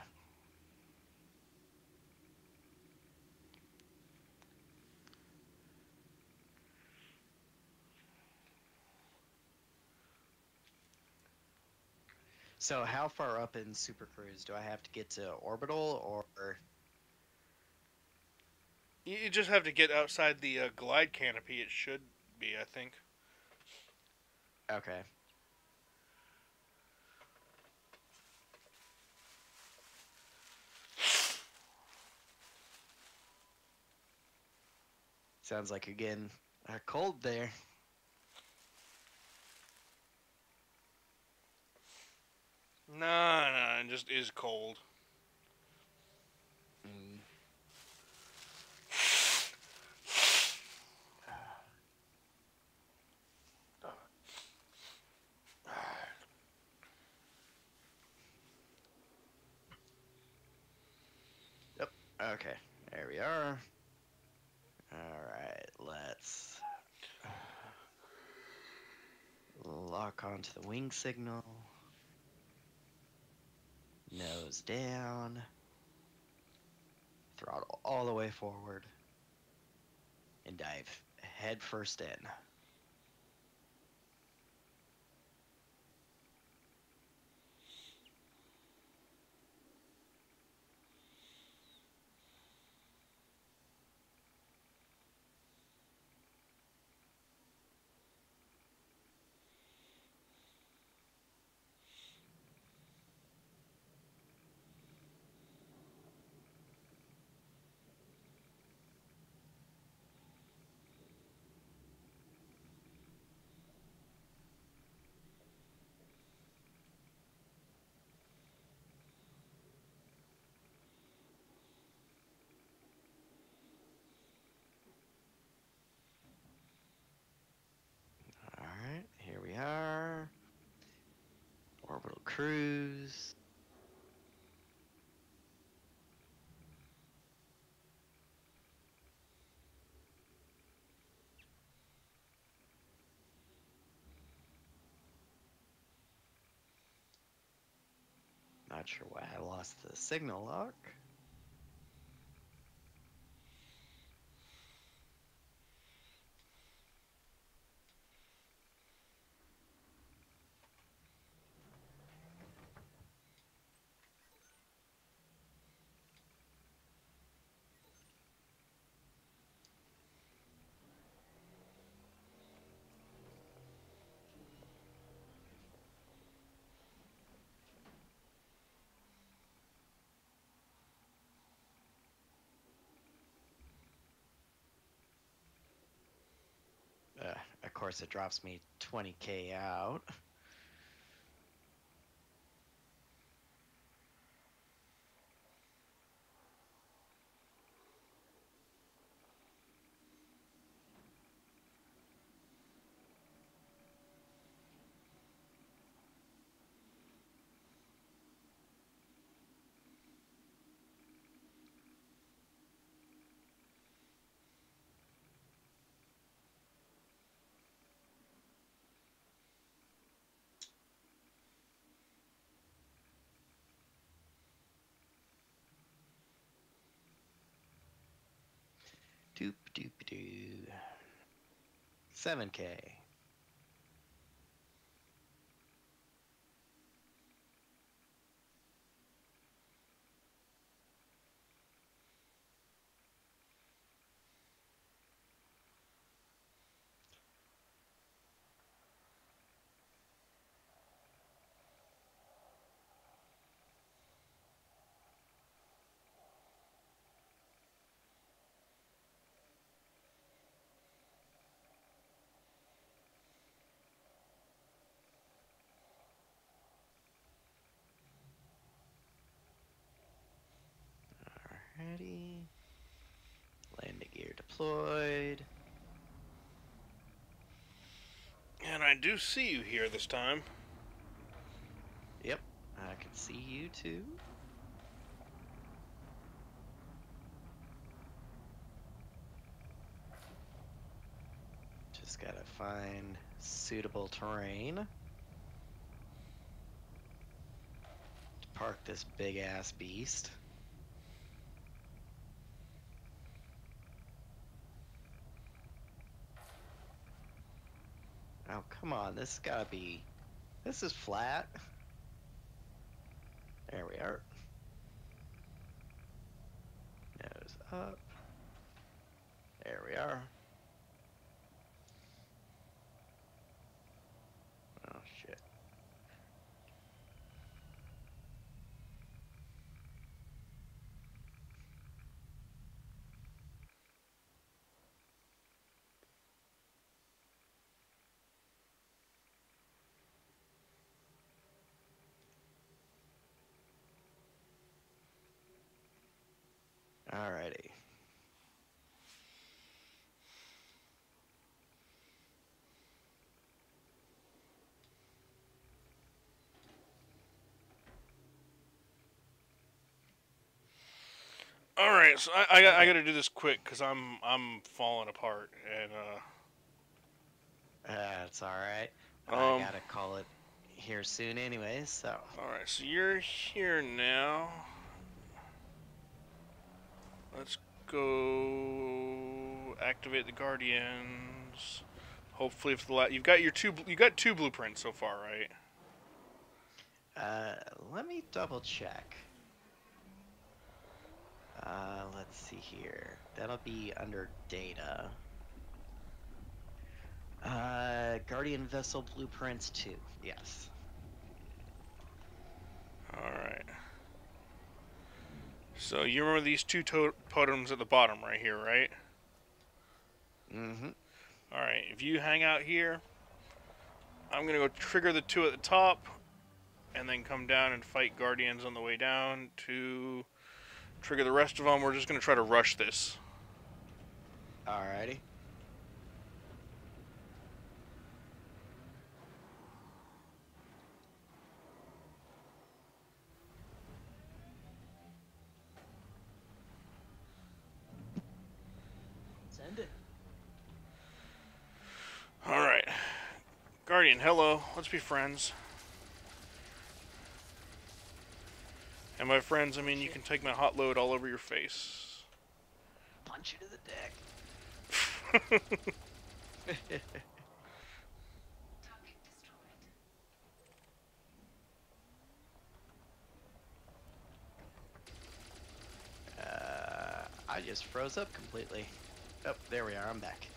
So how far up in Super Cruise do I have to get to orbital, or? You just have to get outside the glide canopy. It should be, I think. Okay. Sounds like you're getting cold there. Nah, it just is cold. Mm. Yep. Okay. There we are. All right. Let's lock onto the wing signal. Nose down. Throttle all the way forward. And dive head first in. All right. Here we are. Orbital cruise. Not sure why I lost the signal lock. Of course, it drops me 20K out. Doop doop doo. 7K. Alrighty. Landing gear deployed. And I do see you here this time. Yep, I can see you too. Just gotta find suitable terrain to park this big ass beast. Oh, come on, this has gotta be. This is flat. There we are. Nose up. There we are. Oh, shit. Alrighty. All right, so I got to do this quick because I'm falling apart, and That's alright. I um. gotta call it here soon anyways, so. All right, so you're here now. Let's go activate the Guardians. Hopefully, if the you've got two blueprints so far, right? Let me double check. Let's see here. That'll be under data. Guardian Vessel Blueprints 2. Yes. All right. So you remember these two totems at the bottom right here, right? Mm-hmm. All right. If you hang out here, I'm gonna go trigger the two at the top, and then come down and fight Guardians on the way down to trigger the rest of them. We're just gonna try to rush this. Alrighty. Send it. All right. Guardian, hello. Let's be friends. And by friends, I mean you can take my hot load all over your face. Punch you to the deck. I just froze up completely. Oh, there we are. I'm back.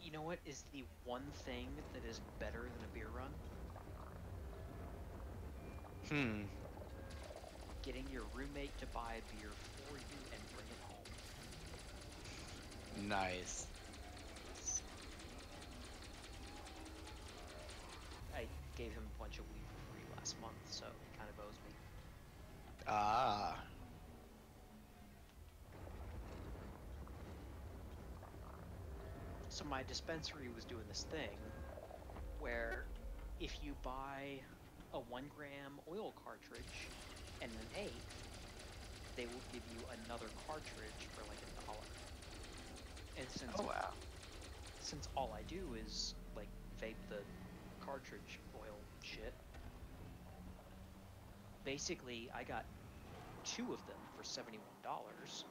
You know what is the one thing that is better than a beer run? Getting your roommate to buy a beer for you and bring it home. Nice. I gave him a bunch of weed for free last month, so he kind of owes me. Ah. So my dispensary was doing this thing where if you buy a 1-gram oil cartridge and an eighth, they will give you another cartridge for like $1. And since all I do is like vape the cartridge oil shit, basically I got 2 of them for $71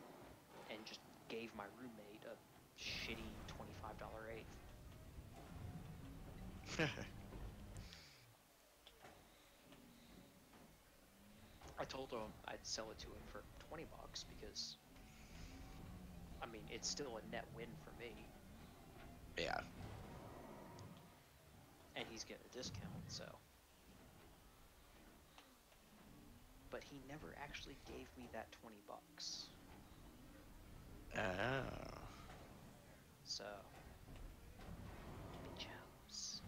and just gave my roommate a shitty $25 eighth. I told him I'd sell it to him for $20 because, I mean, it's still a net win for me. Yeah. And he's getting a discount, so. But he never actually gave me that $20. Oh. So. Bit jealous.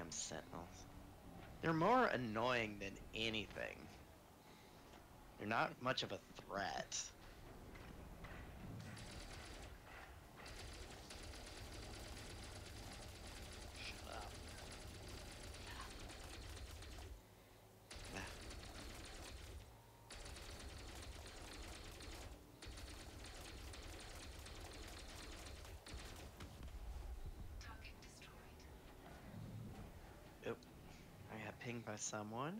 Damn sentinels. They're more annoying than anything. They're not much of a threat. Shut up. Oop. I got pinged by someone.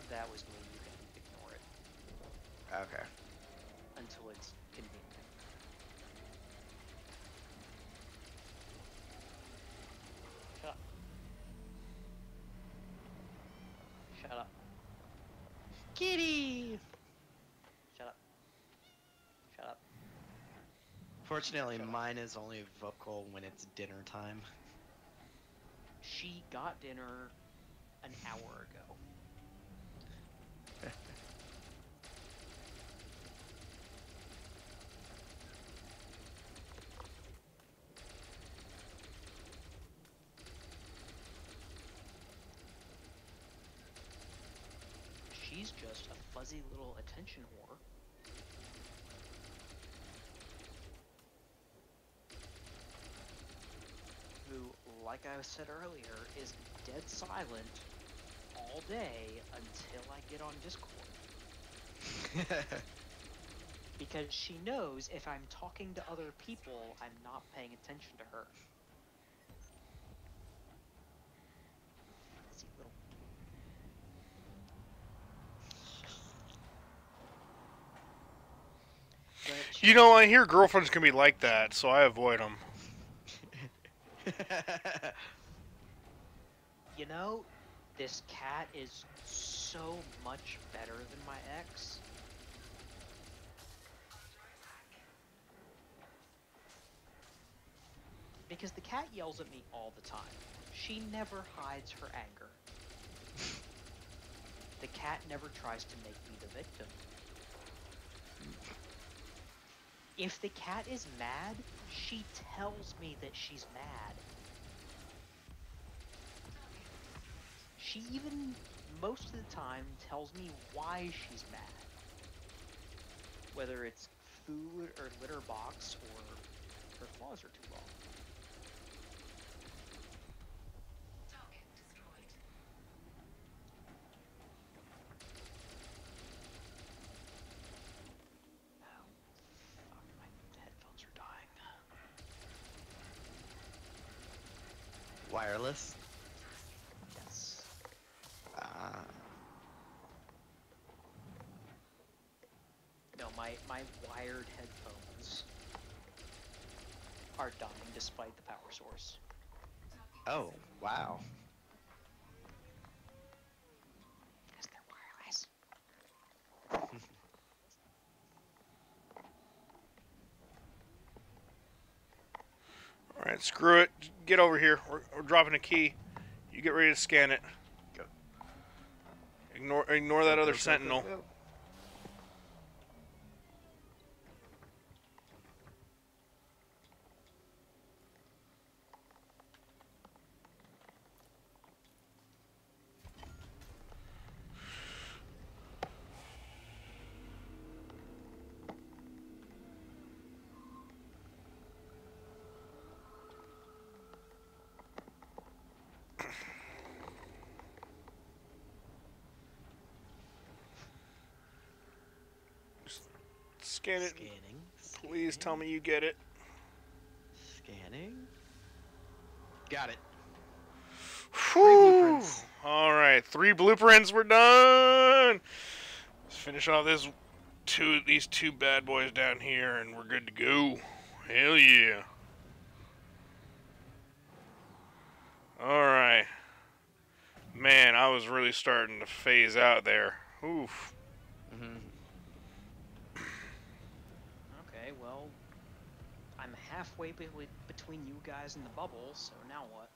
That was me. You can ignore it Okay. until it's convenient. Shut up. Shut up. Kitty! Shut up. Shut up. Fortunately, Shut up. mine is only vocal when it's dinner time. She got dinner an hour ago. She's just a fuzzy little attention whore. Who, like I said earlier, is dead silent all day until I get on Discord. Because she knows if I'm talking to other people, I'm not paying attention to her. Fuzzy little. But she You know, also- I hear girlfriends can be like that, so I avoid them. You know, this cat is so much better than my ex. Because the cat yells at me all the time. She never hides her anger. The cat never tries to make me the victim. If the cat is mad, she tells me that she's mad. She even, most of the time, tells me why she's mad. Whether it's food or litter box or her claws are too long. Oh, fuck, my headphones are dying. Wireless? Yes. No, my wired headphones are dying despite the power source. Oh, wow. Because they're wireless. All right, screw it. Get over here. We're dropping a key. You get ready to scan it. Go. Ignore that other sentinel. Go. Scan it. Scanning. Please tell me you get it. Scanning. Got it. Whew. blueprints. All right, 3 blueprints. We're done. Let's finish off these two bad boys down here, and we're good to go. Hell yeah. All right. Man, I was really starting to phase out there. Oof. Mm-hmm. Okay, well, I'm halfway between you guys and the bubble, so now what?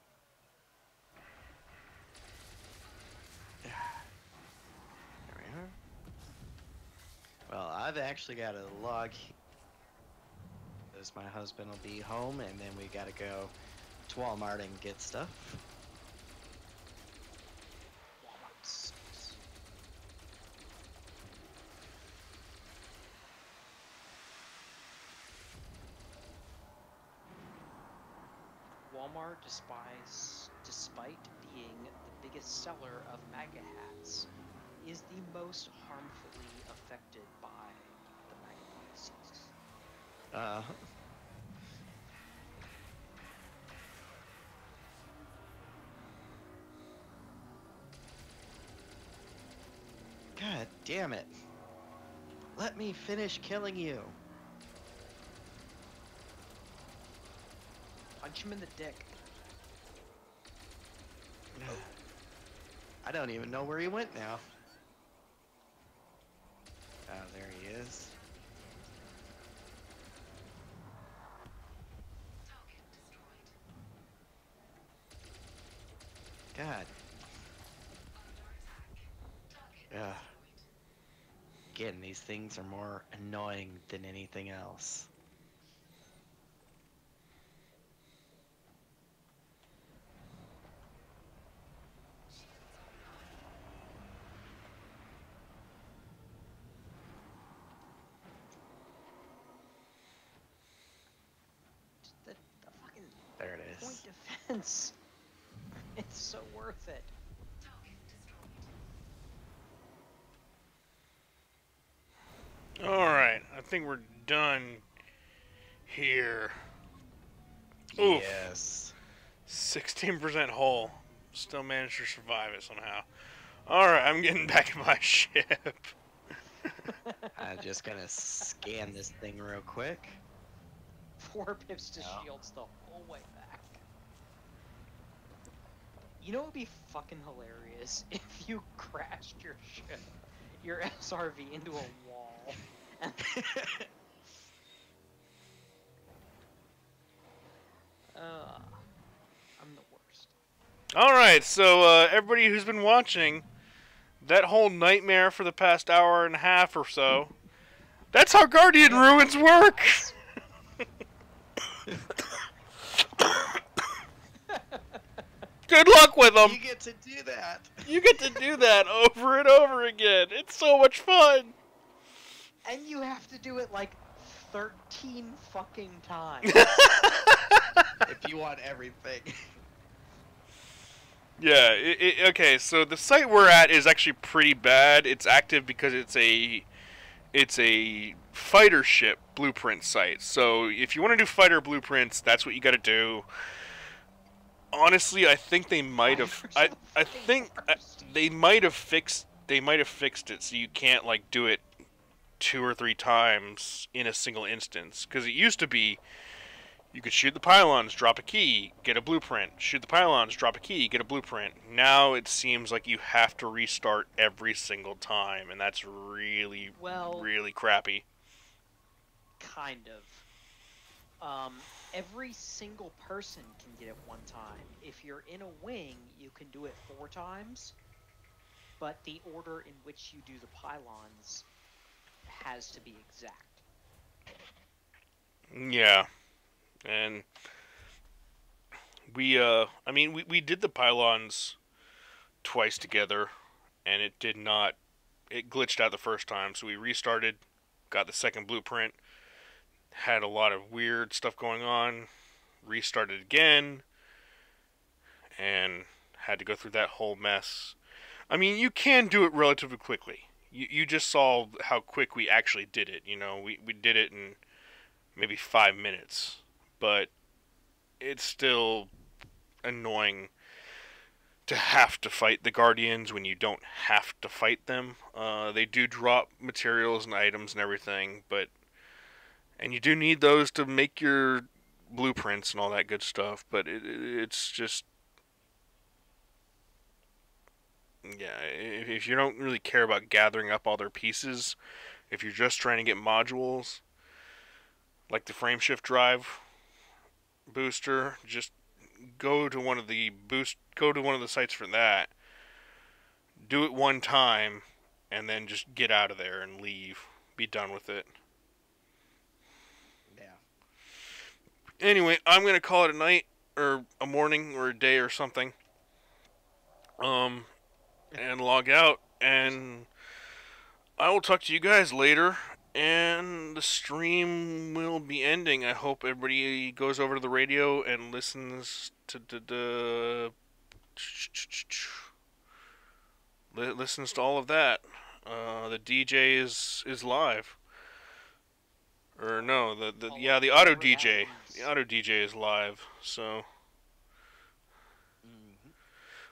There we are. Well, I've actually got a log because my husband will be home, and then we gotta go to Walmart and get stuff. Walmart, despite being the biggest seller of MAGA hats, is the most harmfully affected by the MAGA policies. Uh, God damn it. Let me finish killing you. Punch him in the dick. I don't even know where he went now. Oh, there he is. God. Ugh. Again, these things are more annoying than anything else. The fucking There it point is. defense. It's so worth it. Alright, I think we're done here. Oof. Yes. 16% hull. Still managed to survive it somehow. Alright, I'm getting back in my ship. I'm just gonna scan this thing real quick. 4 pips to No. shields the whole way back. You know what would be fucking hilarious? If you crashed your ship, your SRV into a wall. And I'm the worst. Alright, so everybody who's been watching, that whole nightmare for the past hour and a half or so, that's how Guardian Ruins work! Good luck with them! You get to do that! You get to do that over and over again. It's so much fun! And you have to do it like 13 fucking times. If you want everything. Yeah, okay, so the site we're at is actually pretty bad. It's active because it's a fighter ship blueprint site. So if you want to do fighter blueprints, that's what you got to do. Honestly, I think they might have I think they might have fixed it so you can't like do it 2 or 3 times in a single instance, cuz it used to be you could shoot the pylons, drop a key, get a blueprint. Shoot the pylons, drop a key, get a blueprint. Now it seems like you have to restart every single time, and that's really, really crappy. Kind of. Every single person can get it 1 time. If you're in a wing, you can do it 4 times, but the order in which you do the pylons has to be exact. Yeah. And we did the pylons twice together, and it glitched out the first time, so we restarted, got the second blueprint, had a lot of weird stuff going on, restarted again, and had to go through that whole mess. I mean, you can do it relatively quickly. You just saw how quick we actually did it. You know, we did it in maybe 5 minutes. But it's still annoying to have to fight the Guardians when you don't have to fight them. They do drop materials and items and everything, and you do need those to make your blueprints and all that good stuff, but it's just, yeah, if you don't really care about gathering up all their pieces, if you're just trying to get modules, like the frameshift drive booster, just go to one of the sites for that, do it 1 time, and then just get out of there and leave. Be done with it. Yeah. Anyway, I'm gonna call it a night, or a morning, or a day, or something. And log out, and I will talk to you guys later. And the stream will be ending. I hope everybody goes over to the radio and listens to listens to all of that. The DJ is live. Or no, the auto DJ. The auto DJ is live. So, Hmm.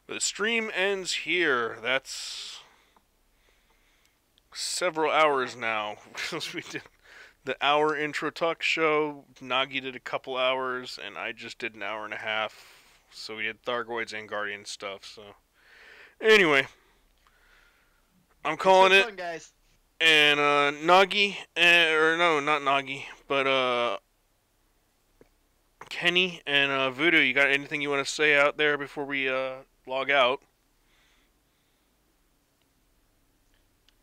but the stream ends here. That's several hours now because we did the hour intro talk show. Nagi did a couple hours, and I just did an hour and a half. So we did Thargoids and Guardian stuff. So anyway, I'm calling It's it. been fun, guys. And Nagi, or no, not Nagi, but Kenny and Voodoo, you got anything you want to say out there before we log out?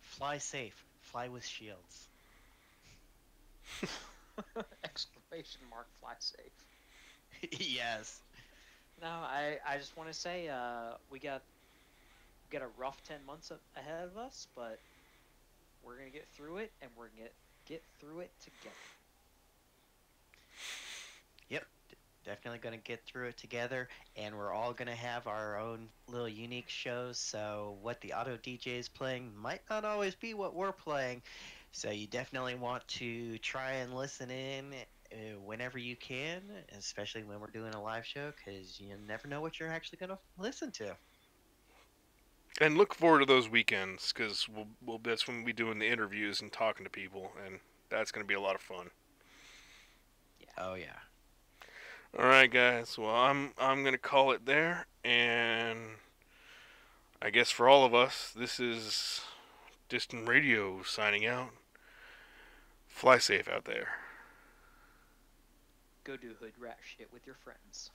Fly safe. Fly with shields. Exclamation mark, fly safe. Yes. No, I just want to say we got a rough 10 months ahead of us, but we're gonna get through it, and we're gonna get through it together. Yep. Definitely going to get through it together, and we're all going to have our own little unique shows. So what the auto DJ is playing might not always be what we're playing. So you definitely want to try and listen in whenever you can, especially when we're doing a live show, because you never know what you're actually going to listen to. And look forward to those weekends, because that's when we'll be doing the interviews and talking to people, and that's going to be a lot of fun. Yeah. Oh yeah. All right, guys. Well, I'm going to call it there, and I guess for all of us, this is Distant Radio signing out. Fly safe out there. Go do hood rat shit with your friends.